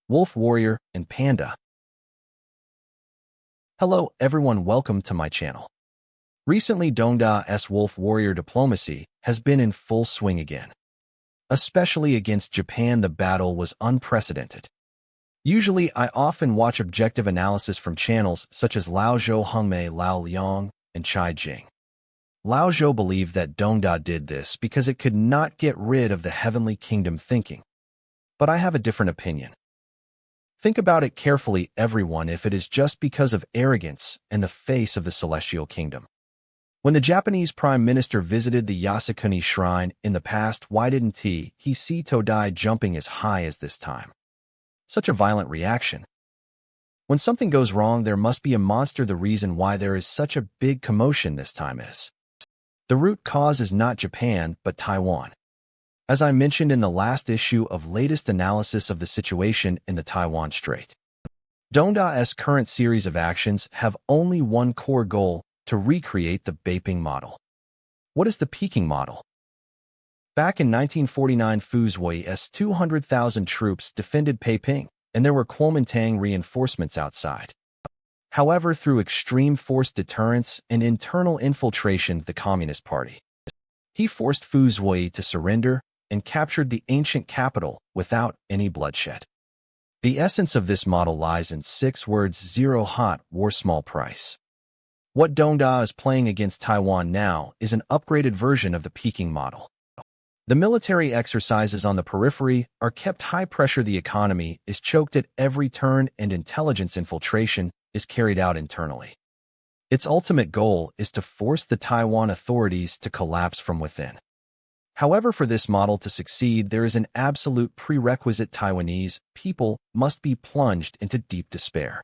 Wolf Warrior, and Panda. Hello everyone, welcome to my channel. Recently, Dongda's Wolf Warrior diplomacy has been in full swing again. Especially against Japan, the battle was unprecedented. Usually, I often watch objective analysis from channels such as Lao Zhou Hengmei, Lao Liang, and Chai Jing. Lao Zhou believed that Dongda did this because it could not get rid of the Heavenly Kingdom thinking. But I have a different opinion. Think about it carefully, everyone, if it is just because of arrogance in the face of the Celestial Kingdom. When the Japanese Prime Minister visited the Yasukuni Shrine in the past, why didn't he see Todai jumping as high as this time? Such a violent reaction. When something goes wrong, there must be a monster. The reason why there is such a big commotion this time is the root cause is not Japan, but Taiwan. As I mentioned in the last issue of latest analysis of the situation in the Taiwan Strait, Dongda's current series of actions have only one core goal: to recreate the Beiping model. What is the Peking model? Back in 1949, Fuzhui's 200,000 troops defended Peiping, and there were Kuomintang reinforcements outside. However, through extreme force deterrence and internal infiltration of the Communist Party, he forced Fuzhui to surrender and captured the ancient capital without any bloodshed. The essence of this model lies in 6 words: zero hot war, small price. What Dongda is playing against Taiwan now is an upgraded version of the Peking model. The military exercises on the periphery are kept high pressure, the economy is choked at every turn, and intelligence infiltration is carried out internally. Its ultimate goal is to force the Taiwan authorities to collapse from within. However, for this model to succeed, there is an absolute prerequisite: Taiwanese people must be plunged into deep despair.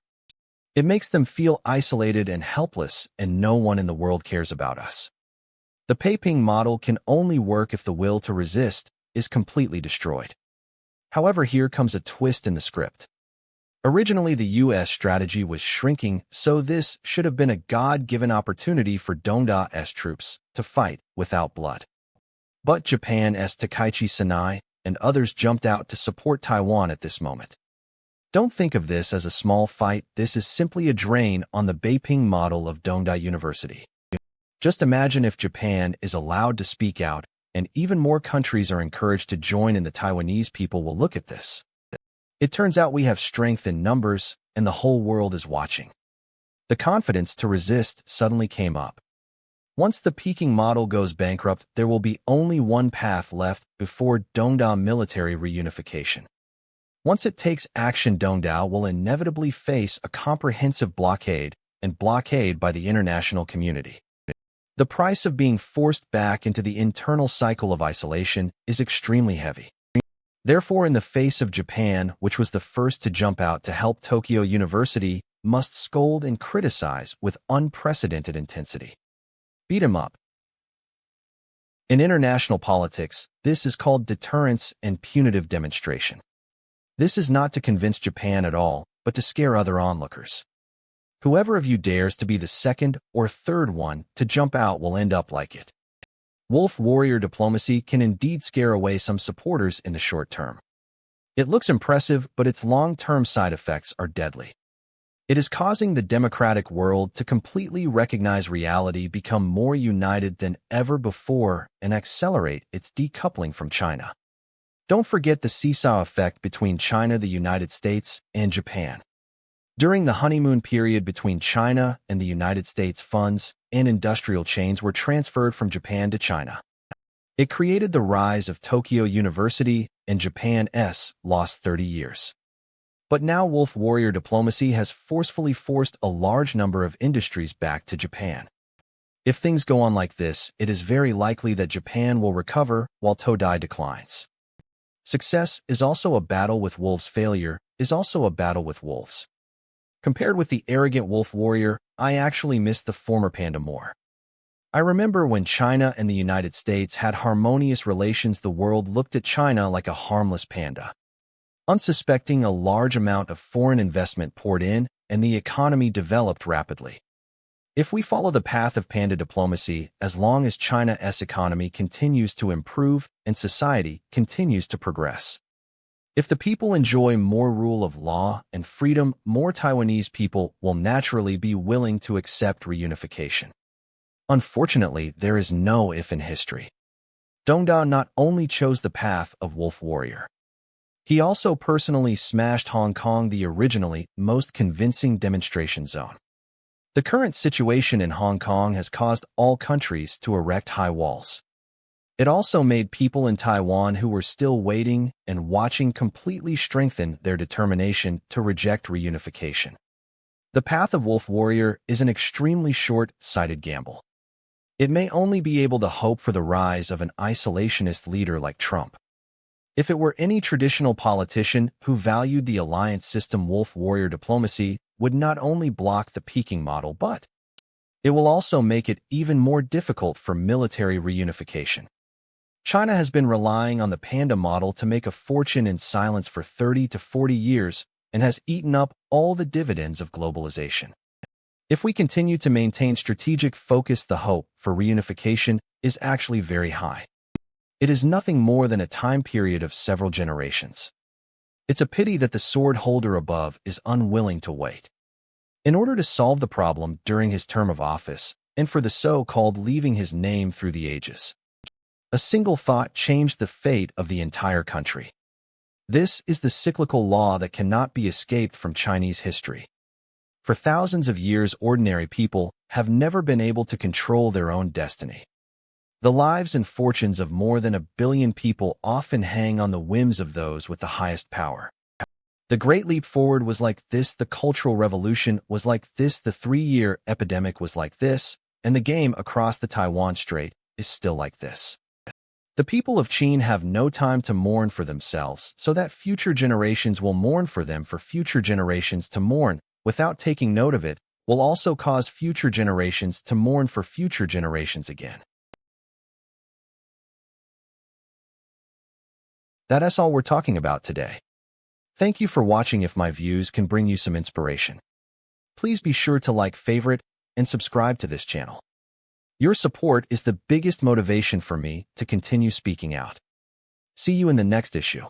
It makes them feel isolated and helpless, and no one in the world cares about us. The Peiping model can only work if the will to resist is completely destroyed. However, here comes a twist in the script. Originally, the U.S. strategy was shrinking, so this should have been a God-given opportunity for Dongda's troops to fight without blood. But Japan's Takaichi Sanai and others jumped out to support Taiwan at this moment. Don't think of this as a small fight. This is simply a drain on the Beiping model of Dongda University. Just imagine if Japan is allowed to speak out, and even more countries are encouraged to join, and the Taiwanese people will look at this. It turns out we have strength in numbers, and the whole world is watching. The confidence to resist suddenly came up. Once the Peking model goes bankrupt, there will be only one path left before Dongda military reunification. Once it takes action, Dongda will inevitably face a comprehensive blockade by the international community. The price of being forced back into the internal cycle of isolation is extremely heavy. Therefore, in the face of Japan, which was the first to jump out to help, Tokyo University must scold and criticize with unprecedented intensity. Beat 'em up. In international politics, this is called deterrence and punitive demonstration. This is not to convince Japan at all, but to scare other onlookers. Whoever of you dares to be the second or third one to jump out will end up like it. Wolf Warrior diplomacy can indeed scare away some supporters in the short term. It looks impressive, but its long-term side effects are deadly. It is causing the democratic world to completely recognize reality, become more united than ever before, and accelerate its decoupling from China. Don't forget the seesaw effect between China, the United States, and Japan. During the honeymoon period between China and the United States, funds and industrial chains were transferred from Japan to China. It created the rise of Tokyo University, and Japan's lost 30 years. But now Wolf Warrior diplomacy has forcefully forced a large number of industries back to Japan. If things go on like this, it is very likely that Japan will recover while Todai declines. Success is also a battle with wolves. Failure is also a battle with wolves. Compared with the arrogant Wolf Warrior, I actually miss the former Panda more. I remember when China and the United States had harmonious relations, the world looked at China like a harmless panda. Unsuspecting, a large amount of foreign investment poured in, and the economy developed rapidly. If we follow the path of Panda diplomacy, as long as China's economy continues to improve and society continues to progress, If the people enjoy more rule of law and freedom, more Taiwanese people will naturally be willing to accept reunification. Unfortunately, there is no if in history. Dongda not only chose the path of wolf warrior, he also personally smashed Hong Kong, the originally most convincing demonstration zone. The current situation in Hong Kong has caused all countries to erect high walls. It also made people in Taiwan who were still waiting and watching completely strengthen their determination to reject reunification. The path of wolf warrior is an extremely short-sighted gamble. It may only be able to hope for the rise of an isolationist leader like Trump. If it were any traditional politician who valued the alliance system, wolf warrior diplomacy would not only block the Peking model, but it will also make it even more difficult for military reunification. China has been relying on the Panda model to make a fortune in silence for 30 to 40 years and has eaten up all the dividends of globalization. If we continue to maintain strategic focus, the hope for reunification is actually very high. It is nothing more than a time period of several generations. It's a pity that the sword holder above is unwilling to wait. In order to solve the problem during his term of office, and for the so-called leaving his name through the ages, a single thought changed the fate of the entire country. This is the cyclical law that cannot be escaped from Chinese history. For thousands of years, ordinary people have never been able to control their own destiny. The lives and fortunes of more than 1 billion people often hang on the whims of those with the highest power. The Great Leap Forward was like this, the Cultural Revolution was like this, the 3-year epidemic was like this, and the game across the Taiwan Strait is still like this. The people of Qin have no time to mourn for themselves, so that future generations will mourn for them. For future generations to mourn without taking note of it will also cause future generations to mourn for future generations again. That's all we're talking about today. Thank you for watching. If my views can bring you some inspiration, please be sure to like, favorite, and subscribe to this channel. Your support is the biggest motivation for me to continue speaking out. See you in the next issue.